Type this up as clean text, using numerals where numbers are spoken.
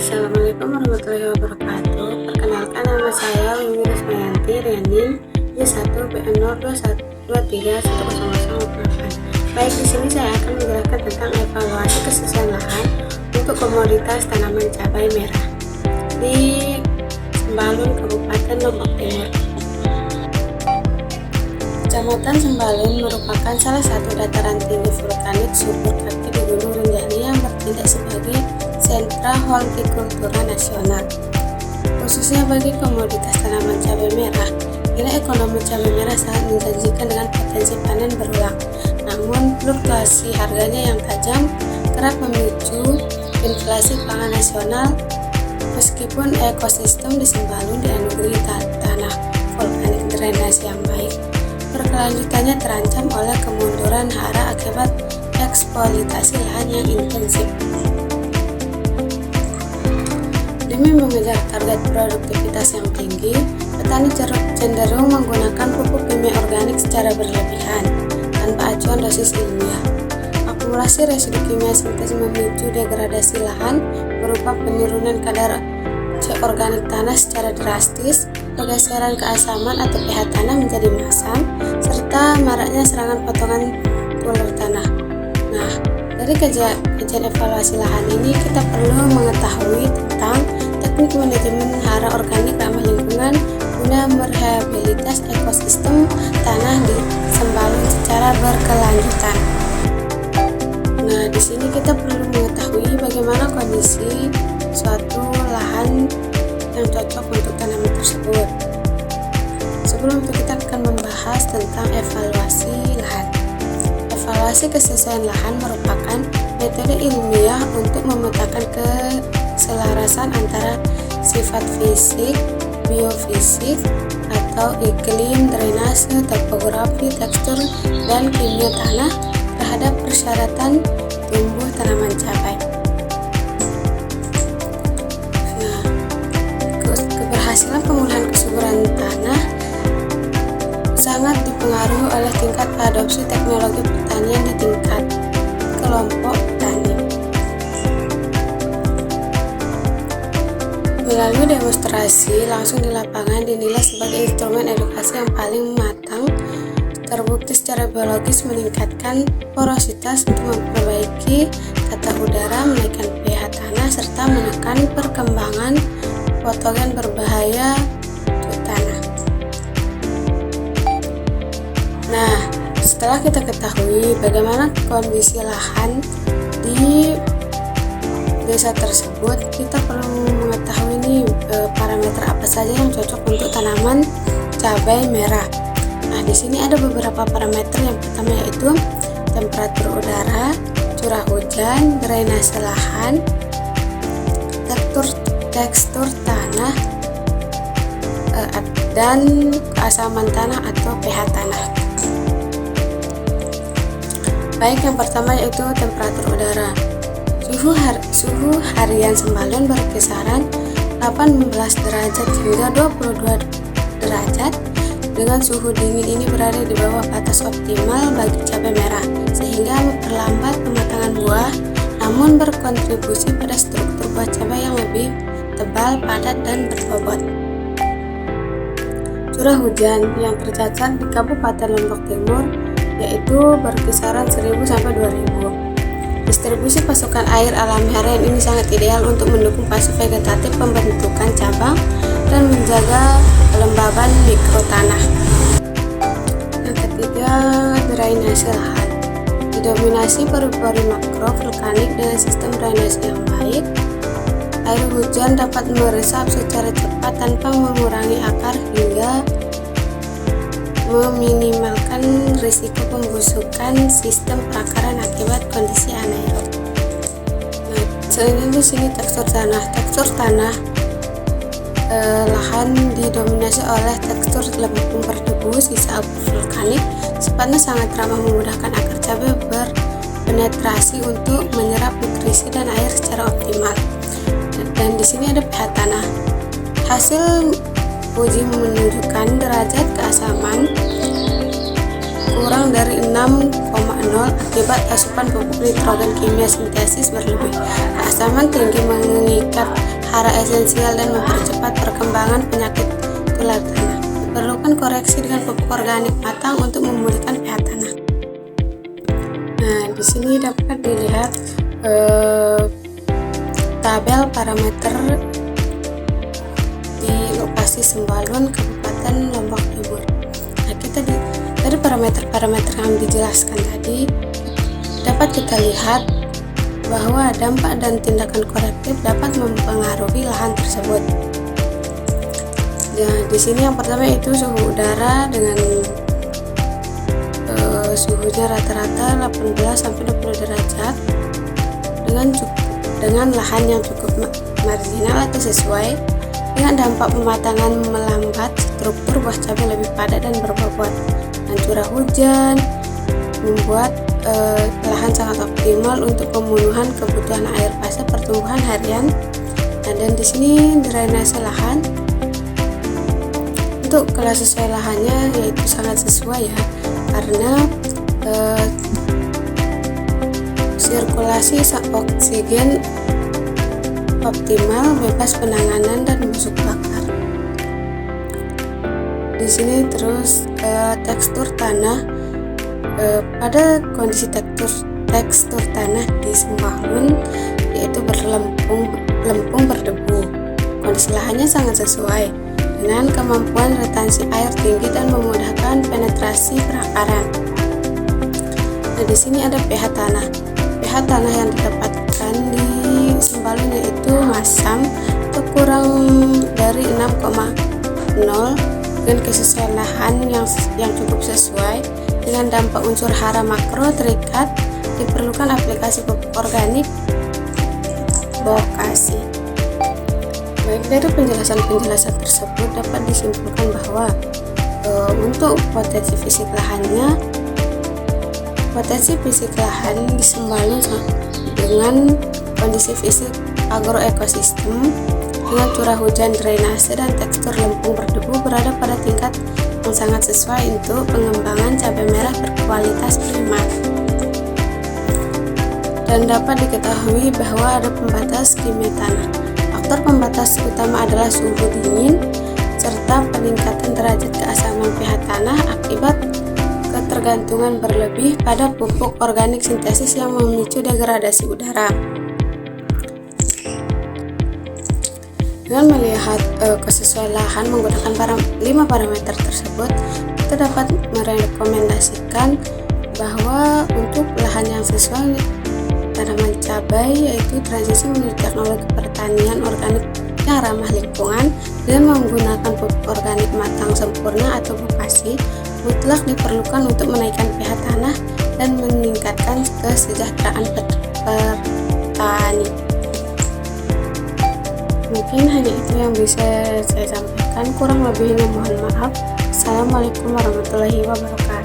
Assalamualaikum warahmatullahi wabarakatuh. Perkenalkan, nama saya Wiwi Rismayanti Rianin J1B021231008. Baik, di sini saya akan menjelaskan tentang evaluasi kesesuaian lahan untuk komoditas tanaman cabai merah di Sembalun, Kabupaten Lombok Timur. Kecamatan Sembalun merupakan salah satu dataran tinggi vulkanik subur kaki di Gunung Rinjani yang bertindak sebagai sentra hortikultura nasional, khususnya bagi komoditas tanaman cabai merah. Nilai ekonomi cabai merah sangat menjanjikan dengan potensi panen berulang, namun fluktuasi harganya yang tajam kerap memicu inflasi pangan nasional. Meskipun ekosistem di Sembalun dianugerahi tanah vulkanik drainase yang baik, berkelanjutannya terancam oleh kemunduran hara akibat eksploitasi lahan yang intensif. Demi mengejar target produktivitas yang tinggi, petani cenderung menggunakan pupuk kimia organik secara berlebihan tanpa acuan dosis ilmiah. Akumulasi residu kimia sintetis memicu degradasi lahan berupa penurunan kadar organik tanah secara drastis, pergeseran keasaman atau pH tanah menjadi masam, serta maraknya serangan potongan ulur tanah. Nah, dari kajian evaluasi lahan ini kita perlu mengetahui tentang teknik manajemen hara organik ramah lingkungan guna merehabilitas ekosistem tanah di Sembalun secara berkelanjutan. Nah, di sini kita perlu mengetahui bagaimana kondisi suatu lahan yang cocok untuk tanaman tersebut. Sebelum itu kita akan membahas tentang evaluasi lahan. Evaluasi kesesuaian lahan merupakan metode ilmiah untuk memetakan keselarasan antara sifat fisik, biofisik, atau iklim, drainase, topografi, tekstur, dan kimia tanah terhadap persyaratan tumbuh tanaman cabai. Nah, keberhasilan pemulihan kesuburan tanah sangat dipengaruhi oleh tingkat adopsi teknologi pertanian di tingkat kelompok petani. Melalui demonstrasi langsung di lapangan dinilai sebagai instrumen edukasi yang paling matang, terbukti secara biologis meningkatkan porositas untuk memperbaiki tata udara, menaikkan pH tanah, serta menekan perkembangan patogen berbahaya untuk tanah. Nah, setelah kita ketahui bagaimana kondisi lahan di desa tersebut, kita perlu mengetahui nih parameter apa saja yang cocok untuk tanaman cabai merah. Nah, di sini ada beberapa parameter. Yang pertama yaitu temperatur udara, curah hujan, drainase lahan, tekstur tanah, dan keasaman tanah atau pH tanah. Baik, yang pertama yaitu temperatur udara. Suhu harian Sembalun berkisaran 18 derajat hingga 22 derajat. Dengan suhu dingin ini berada di bawah batas optimal bagi cabai merah, sehingga memperlambat pematangan buah, namun berkontribusi pada struktur buah cabai yang lebih tebal, padat, dan berbobot. Curah hujan yang tercatat di Kabupaten Lombok Timur yaitu berkisaran 1000 sampai 2000. Distribusi pasokan air alami harian ini sangat ideal untuk mendukung fase vegetatif pembentukan cabang dan menjaga kelembaban mikro tanah. Yang ketiga, drainase lahan. Didominasi pori-pori makro vulkanik dengan sistem drainase yang baik, air hujan dapat meresap secara cepat tanpa mengurangi akar hingga meminimalkan risiko pembusukan sistem perakaran akibat kondisi anaerob. Nah, selanjutnya di sini tekstur tanah. Tekstur tanah lahan didominasi oleh tekstur lempung berdebu sisa abu vulkanik. Sifatnya sangat ramah memudahkan akar cabai berpenetrasi untuk menyerap nutrisi dan air secara optimal. Dan di sini ada pH tanah. Hasil uji menunjukkan derajat keasaman kurang dari 6,0 akibat asupan pupuk nitrogen kimia sintesis berlebih. Keasaman tinggi mengikat hara esensial dan mempercepat perkembangan penyakit tular tanah. Diperlukan koreksi dengan pupuk organik matang untuk memulihkan pH tanah. Nah, di sini dapat dilihat tabel parameter di lokasi Sembalun, Kabupaten Lombok Timur. Nah, dari parameter-parameter yang dijelaskan tadi dapat kita lihat bahwa dampak dan tindakan korektif dapat mempengaruhi lahan tersebut. Ya, di sini yang pertama itu suhu udara dengan suhunya rata-rata 18-20 derajat dengan lahan yang cukup marginal atau sesuai. Dengan dampak pematangan melambat, struktur buah cabai lebih padat dan berbobot. Dan curah hujan membuat lahan sangat optimal untuk pemenuhan kebutuhan air fase pertumbuhan harian. Nah, dan di sini drainase lahan untuk kelas sesuai lahannya yaitu sangat sesuai ya, karena sirkulasi oksigen optimal, bebas penanganan dan busuk bakar. Di sini terus tekstur tanah, pada kondisi tekstur tanah di Sembalun yaitu lempung berdebu. Kondisi lahannya sangat sesuai dengan kemampuan retensi air tinggi dan memudahkan penetrasi perakaran. Nah, di sini ada pH tanah. pH tanah yang didapatkan di Sembalun yaitu masam atau kurang dari 6,0 dengan kesesuaian lahan yang cukup sesuai. Dengan dampak unsur hara makro terikat, diperlukan aplikasi pupuk organik Bokasi. Baik, dari penjelasan tersebut dapat disimpulkan bahwa untuk potensi fisik lahan di Sembalun dengan kondisi fisik agroekosistem dengan curah hujan, drainase, dan tekstur lempung berdebu berada pada tingkat yang sangat sesuai untuk pengembangan cabai merah berkualitas prima. Dan dapat diketahui bahwa ada pembatas kimia tanah. Faktor pembatas utama adalah suhu dingin serta peningkatan derajat keasaman pH tanah akibat ketergantungan berlebih pada pupuk organik sintesis yang memicu degradasi udara. Dengan melihat kesesuaian lahan menggunakan 5 parameter tersebut, kita dapat merekomendasikan bahwa untuk lahan yang sesuai tanaman cabai yaitu transisi menuju teknologi pertanian organik yang ramah lingkungan dengan menggunakan pupuk organik matang sempurna atau Bokasi mutlak diperlukan untuk menaikkan pH tanah dan meningkatkan kesejahteraan petani. Mungkin hanya itu yang bisa saya sampaikan, kurang lebihnya mohon maaf. Assalamualaikum warahmatullahi wabarakatuh.